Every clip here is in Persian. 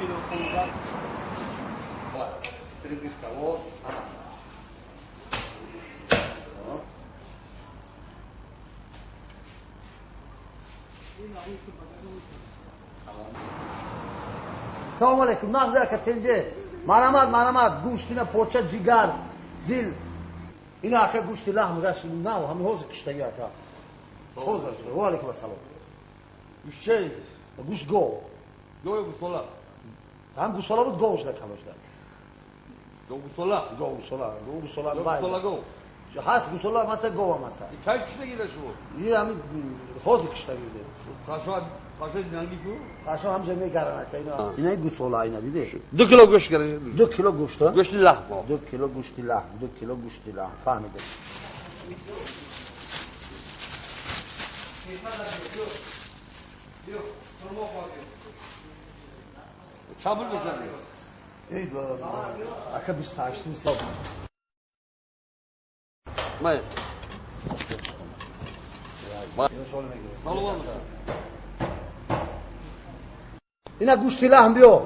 kilo comprar. Bora, 30 escalou. سلام علیکم. مغزه کتنجه مرامت گوشتینه پوچه جگر دل اینا که گوشت لحم گشت نه همین حوض کشتگی که حوض و علیکم السلام. گوشت چی؟ گوشت گو گوساله. هم گوساله بود گوش نکمش داد. گوساله گو هست گوساله مثلا گو هم هست. کی کشتگی داشو؟ یه همین حوض کشتگی ده. خاشا دینگی کو؟ خاشا هم جمعی کردن که اینا گوساله اینا دیده. 2 کیلو گوشت کردی. 2 کیلو گوشت. گوشت لحم. 2 کیلو گوشت لحم. فهمیده. چابل بزنی. ای بابا. اگه 28 میساب. مای. اینا گوشت لحم بیو.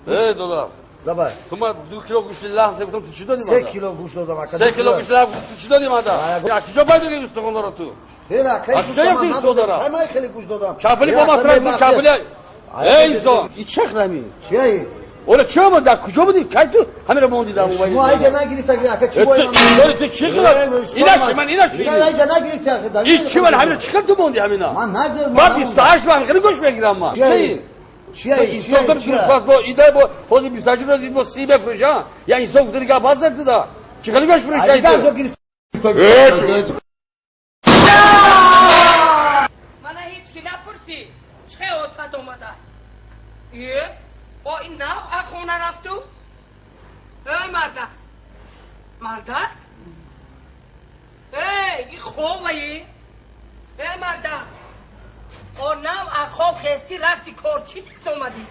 $2. دبای. تو ما 2 کیلو گوشت لحم گفتم تو چی دادی؟ 3 کیلو گوشت دادم. 3 کیلو گوشت لحم چی دادی مادا؟ یا کجا باید بگی استخوان داره تو؟ هیلا خیلی گوشت دادم. من خیلی گوشت دادم. چابلی با ما فرق چابلی. ای زو. این چه خدمی؟ چیه؟ اولا چه بود؟ کجا بودی؟ کی تو همین رو موندی در موبایل؟ ما اینجا نگیرید که چی باید من؟ تو چی خبر؟ اینا چی من اینا چی؟ اینا اینجا نگیرید که این چی من همین چیکار تو موندی همینا؟ من نگیرم. ما 28 من خیلی گوش بگیرم ما. چیه؟ این صدر بود با ایده با حوزه 28 روز با سی بفروشن. یا این صدر دیگه باز نتدا. چی خیلی گوش فروش کردی؟ من هیچ کی نپرسی. چه اوت اومده؟ ای با این نو خونه رفتو؟ ای مرده ای این خوبه ای مرده او نو خواب خستی رفتی کار چی دیست اومدی؟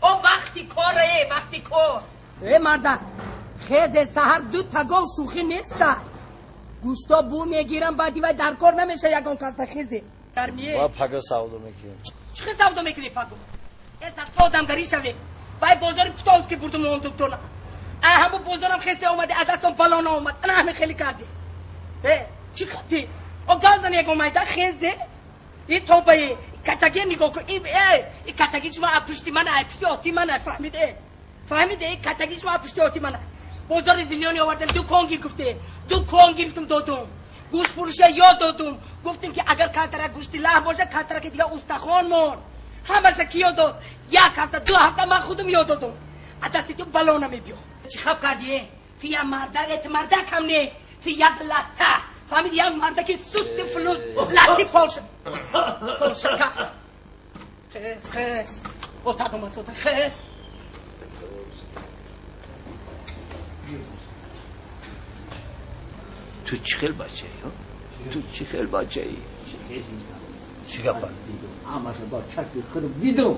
او وقتی کار ای مرده خیز سهر 2 تا گو شوخی نیسته گوشتا بو میگیرم بعدی و در کار نمیشه یکان کسته خیزه در میه با پگا سعودو میکنیم چه سعودو میکنی پگو؟ از تو آدمگری شوی بای بازار پتانس که بردم اون دکترنا همو بازارم خسته اومده دستم بالا اومد انا همه خیلی کردی چی کردی؟ او گازن یک اومده خیزه این توبه کتگی نگاه کن این کتگی شما پشتی من پشتی آتی من فهمیده این کتگی شما پشتی آتی من بازار زیلیانی آوردن 2 کنگیر گفته 2 کنگیر گفتم دادم گوشت فروشه یا دادم گفتیم که اگر کاترک گوشت لحم باشه کاترک دیگه استخوان مون همشه کیو داد 1 هفته 2 هفته من خودم یاد دادم دستی تو بالا نمیبیو چی خب کردی فیا مرده کم نه فیا لطه فهمید یک مرده که سوست فلوس لطی پالشه خیس اوتادو مسوت خیس تو چی خیل بچه ای؟ چی گفت؟ همه با چکی خود دیدم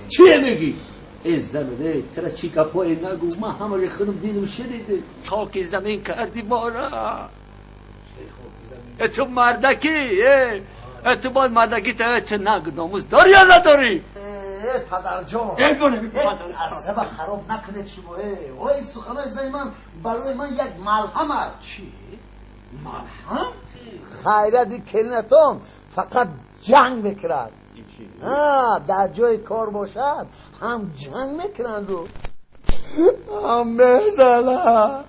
چیه میگی؟ از زمینه ترا چی گفایی نگو من همه خودم دیدم شنیده خاک زمین کردی بارا تو مردکی تو باید مردکی تو نگو ناموز داری یا نداری؟ پدر جان عصبه خراب نکنید شما وای سخنه زای من برای من یک ملهم چی؟ ملهم؟ خیره کلینتون فقط جنگ بکرد در جای کار باشد هم جنگ میکنند و هم میزنند